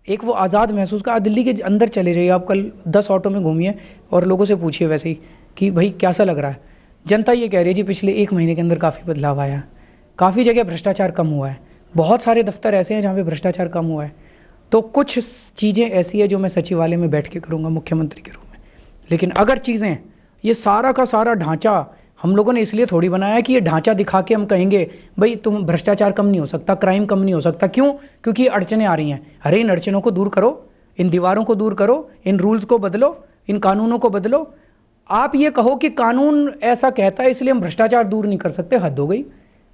एक वो आज़ाद महसूस का। दिल्ली के अंदर चले जाइए आप, कल 10 ऑटो में घूमिए और लोगों से पूछिए वैसे ही कि भाई कैसा लग रहा है। जनता ये कह रही है जी पिछले 1 महीने के अंदर काफ़ी बदलाव आया, काफ़ी जगह भ्रष्टाचार कम हुआ है, बहुत सारे दफ्तर ऐसे हैं जहाँ पे भ्रष्टाचार कम हुआ है। तो कुछ चीज़ें ऐसी है जो मैं सचिवालय में बैठ के करूँगा मुख्यमंत्री के रूप में। लेकिन अगर चीज़ें, ये सारा का सारा ढांचा हम लोगों ने इसलिए थोड़ी बनाया है कि ये ढांचा दिखा के हम कहेंगे भाई तुम भ्रष्टाचार कम नहीं हो सकता, क्राइम कम नहीं हो सकता। क्यों? क्योंकि अड़चने आ रही हैं। अरे इन अड़चनों को दूर करो, इन दीवारों को दूर करो, इन रूल्स को बदलो, इन कानूनों को बदलो। आप ये कहो कि कानून ऐसा कहता है इसलिए हम भ्रष्टाचार दूर नहीं कर सकते, हद हो गई।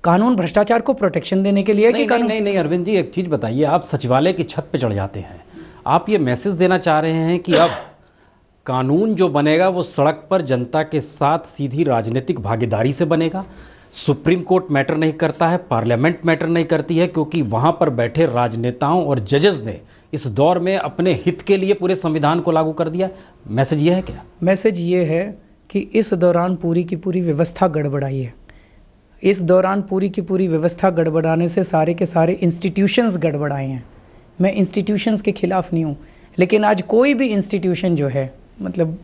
कानून भ्रष्टाचार को प्रोटेक्शन देने के लिए कि कानून नहीं अरविंद जी, एक चीज बताइए, आप सचिवालय की छत पे चढ़ जाते हैं, आप ये मैसेज देना चाह रहे हैं कि अब कानून जो बनेगा वो सड़क पर जनता के साथ सीधी राजनीतिक भागीदारी से बनेगा। सुप्रीम कोर्ट मैटर नहीं करता है, पार्लियामेंट मैटर नहीं करती है, क्योंकि वहां पर बैठे राजनेताओं और जजेस ने इस दौर में अपने हित के लिए पूरे संविधान को लागू कर दिया। मैसेज ये है क्या? मैसेज ये है कि इस दौरान पूरी की पूरी व्यवस्था गड़बड़ाई है। इस दौरान पूरी की पूरी व्यवस्था गड़बड़ाने से सारे के सारे इंस्टीट्यूशंस गड़बड़ाए हैं। मैं इंस्टीट्यूशंस के खिलाफ नहीं हूँ, लेकिन आज कोई भी इंस्टीट्यूशन जो है, मतलब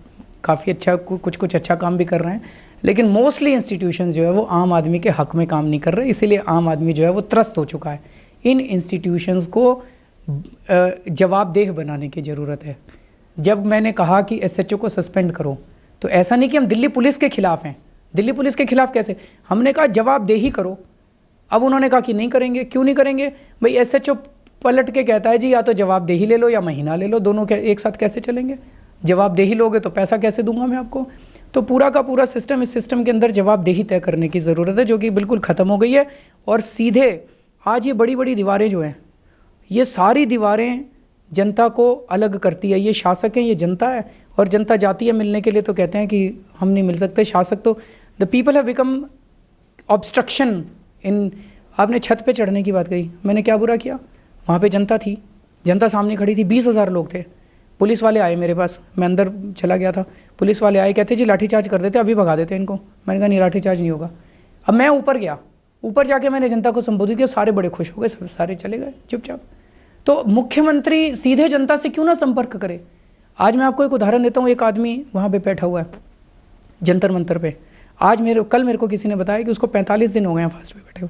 काफ़ी अच्छा कुछ अच्छा काम भी कर रहे हैं, लेकिन मोस्टली इंस्टीट्यूशंस जो है वो आम आदमी के हक में काम नहीं कर रहे, इसीलिए आम आदमी जो है वो त्रस्त हो चुका है। इन इंस्टीट्यूशंस को जवाबदेह बनाने की ज़रूरत है। जब मैंने कहा कि एसएचओ को सस्पेंड करो, तो ऐसा नहीं कि हम दिल्ली पुलिस के खिलाफ हैं। दिल्ली पुलिस के खिलाफ कैसे? हमने कहा जवाबदेही करो। अब उन्होंने कहा कि नहीं करेंगे। क्यों नहीं करेंगे? भाई एसएचओ पलट के कहता है जी या तो जवाबदेही ले लो या महीना ले लो, दोनों एक साथ कैसे चलेंगे? जवाबदेही लोगे तो पैसा कैसे दूंगा मैं आपको? तो पूरा का पूरा सिस्टम, इस सिस्टम के अंदर जवाबदेही तय करने की ज़रूरत है, जो कि बिल्कुल ख़त्म हो गई है। और सीधे आज ये बड़ी बड़ी दीवारें जो हैं, ये सारी दीवारें जनता को अलग करती है। ये शासक है, ये जनता है, और जनता जाती है मिलने के लिए तो कहते हैं कि हम नहीं मिल सकते। शासक तो the people have become obstruction इन। आपने छत पे चढ़ने की बात कही, मैंने क्या बुरा किया? वहाँ पे जनता थी, जनता सामने खड़ी थी, 20,000 लोग थे। पुलिस वाले आए मेरे पास, मैं अंदर चला गया था, पुलिस वाले आए, कहते जी लाठीचार्ज कर देते, अभी भगा देते इनको। मैंने कहा नहीं, लाठीचार्ज नहीं होगा। अब मैं ऊपर गया, ऊपर जाके मैंने जनता को संबोधित किया, सारे बड़े खुश हो गए, सब सारे चले गए चुपचाप। तो मुख्यमंत्री सीधे जनता से क्यों ना संपर्क करे? आज मैं आपको एक उदाहरण देता हूँ। एक आदमी वहाँ पे बैठा हुआ है जंतर मंतर पे। आज कल मेरे को किसी ने बताया कि उसको 45 दिन हो गए हैं फास्ट पे बैठे हुए।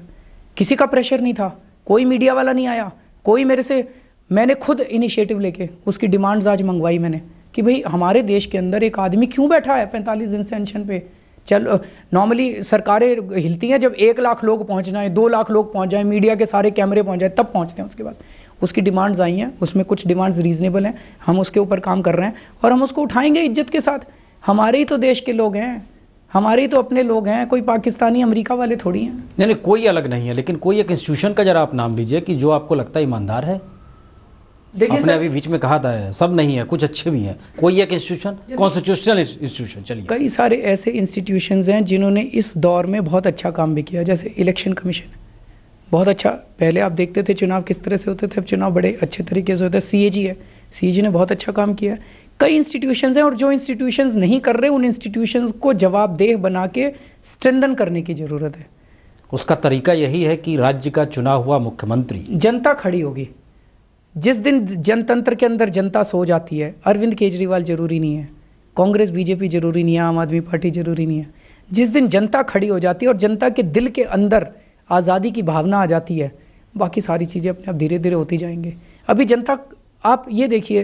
किसी का प्रेशर नहीं था, कोई मीडिया वाला नहीं आया, कोई मेरे से, मैंने खुद इनिशिएटिव लेके उसकी डिमांड्स आज मंगवाई मैंने कि भाई हमारे देश के अंदर एक आदमी क्यों बैठा है 45 दिन से अनशन पे। चल, नॉर्मली सरकारें हिलती हैं जब 1 लाख लोग पहुंच जाएं, 2 लाख लोग पहुंच जाएं, मीडिया के सारे कैमरे पहुंच जाए, तब पहुंचते हैं। उसके बाद उसकी डिमांड्स आई हैं, उसमें कुछ डिमांड्स रीजनेबल हैं, हम उसके ऊपर काम कर रहे हैं और हम उसको उठाएंगे इज्जत के साथ। हमारे ही तो देश के लोग हैं, हमारे ही तो अपने लोग हैं, कोई पाकिस्तानी अमेरिका वाले थोड़ी हैं। नहीं, कोई अलग नहीं है, लेकिन कोई एक इंस्टीट्यूशन का जरा आप नाम लीजिए कि जो आपको लगता है ईमानदार है। देखिए, आपने अभी बीच में कहा था सब नहीं है, कुछ अच्छे भी हैं, कोई एक इंस्टीट्यूशन, कॉन्स्टिट्यूशनल इंस्टीट्यूशन। चलिए, कई सारे ऐसे इंस्टीट्यूशंस हैं जिन्होंने इस दौर में बहुत अच्छा काम भी किया, जैसे इलेक्शन कमीशन बहुत अच्छा। पहले आप देखते थे चुनाव किस तरह से होते थे, अब चुनाव बड़े अच्छे तरीके से होते हैं। सीएजी है, सीएजी ने बहुत अच्छा काम किया। कई इंस्टीट्यूशंस हैं, और जो इंस्टीट्यूशंस नहीं कर रहे उन इंस्टीट्यूशंस को जवाबदेह बना के स्ट्रेंथन करने की जरूरत है। उसका तरीका यही है कि राज्य का चुना हुआ मुख्यमंत्री, जनता खड़ी होगी। जिस दिन जनतंत्र के अंदर जनता सो जाती है, अरविंद केजरीवाल जरूरी नहीं है, कांग्रेस बीजेपी जरूरी नहीं है, आम आदमी पार्टी जरूरी नहीं है। जिस दिन जनता खड़ी हो जाती है और जनता के दिल के अंदर आज़ादी की भावना आ जाती है, बाकी सारी चीज़ें अपने आप धीरे धीरे होती जाएंगे। अभी जनता, आप ये देखिए,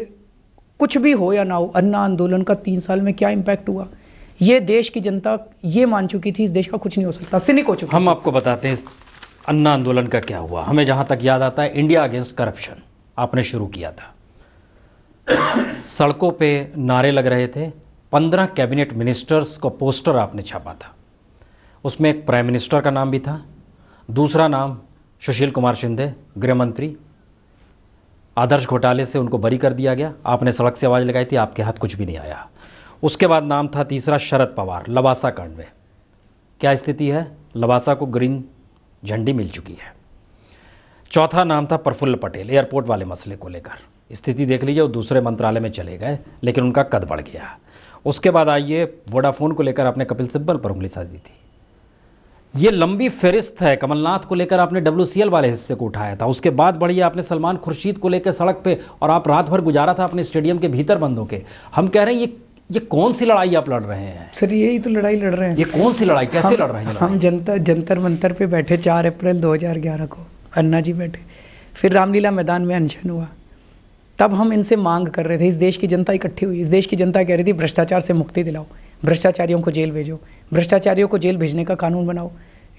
कुछ भी हो या ना हो, अन्ना आंदोलन का 3 साल में क्या इम्पैक्ट हुआ, ये देश की जनता ये मान चुकी थी इस देश का कुछ नहीं हो सकता, सिनिक हो चुकी। हम आपको बताते हैं इस अन्ना आंदोलन का क्या हुआ। हमें जहां तक याद आता है, इंडिया अगेंस्ट करप्शन आपने शुरू किया था, सड़कों पे नारे लग रहे थे, 15 कैबिनेट मिनिस्टर्स का पोस्टर आपने छापा था, उसमें एक प्राइम मिनिस्टर का नाम भी था, दूसरा नाम सुशील कुमार शिंदे गृह मंत्री, आदर्श घोटाले से उनको बरी कर दिया गया, आपने सड़क से आवाज लगाई थी, आपके हाथ कुछ भी नहीं आया। उसके बाद नाम था तीसरा शरद पवार, लवासा कांड में क्या स्थिति है, लवासा को ग्रीन झंडी मिल चुकी है। चौथा नाम था प्रफुल्ल पटेल, एयरपोर्ट वाले मसले को लेकर स्थिति देख लीजिए, वो दूसरे मंत्रालय में चले गए, लेकिन उनका कद बढ़ गया। उसके बाद आइए, वोडाफोन को लेकर आपने कपिल सिब्बल पर उंगली साधी थी। ये लंबी फहरिस्त है। कमलनाथ को लेकर आपने WCL वाले हिस्से को उठाया था, उसके बाद बढ़िए आपने सलमान खुर्शीद को लेकर सड़क पे, और आप रात भर गुजारा था अपने स्टेडियम के भीतर बंद होके। हम कह रहे हैं ये कौन सी लड़ाई आप लड़ रहे हैं? सर यही तो लड़ाई लड़ रहे हैं। ये कौन सी लड़ाई, कैसे लड़ रहे हैं? हम जंतर मंतर पे बैठे 4 अप्रैल 2011 को, अन्ना जी बैठे, फिर रामलीला मैदान में अनशन हुआ, तब हम इनसे मांग कर रहे थे। इस देश की जनता इकट्ठी हुई, इस देश की जनता कह रही थी भ्रष्टाचार से मुक्ति दिलाओ, भ्रष्टाचारियों को जेल भेजो, भ्रष्टाचारियों को जेल भेजने का कानून बनाओ।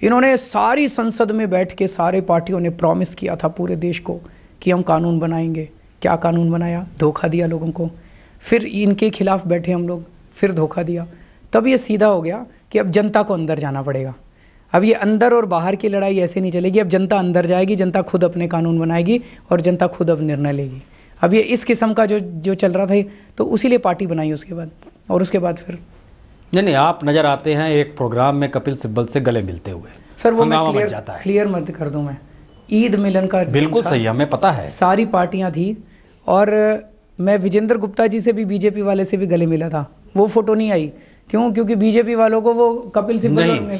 इन्होंने सारी संसद में बैठ के सारे पार्टियों ने प्रॉमिस किया था पूरे देश को कि हम कानून बनाएंगे। क्या कानून बनाया? धोखा दिया लोगों को। फिर इनके खिलाफ बैठे हम लोग, फिर धोखा दिया। तब ये सीधा हो गया कि अब जनता को अंदर जाना पड़ेगा। अब ये अंदर और बाहर की लड़ाई ऐसे नहीं चलेगी। अब जनता अंदर जाएगी, जनता खुद अपने कानून बनाएगी और जनता खुद अब निर्णय लेगी। अब ये इस किस्म का जो चल रहा था, तो उसी लिए पार्टी बनाई उसके बाद, और उसके बाद फिर नहीं, आप नजर आते हैं एक प्रोग्राम में कपिल सिब्बल से गले मिलते हुए। सर वो मैं क्लियर मत कर दूं, मैं ईद मिलन का बिल्कुल सही, हमें पता है, सारी पार्टियां थी, और मैं विजेंद्र गुप्ता जी से भी, बीजेपी वाले से भी गले मिला था। वो फोटो नहीं आई, क्यों? क्योंकि बीजेपी वालों को वो कपिल सिब्बल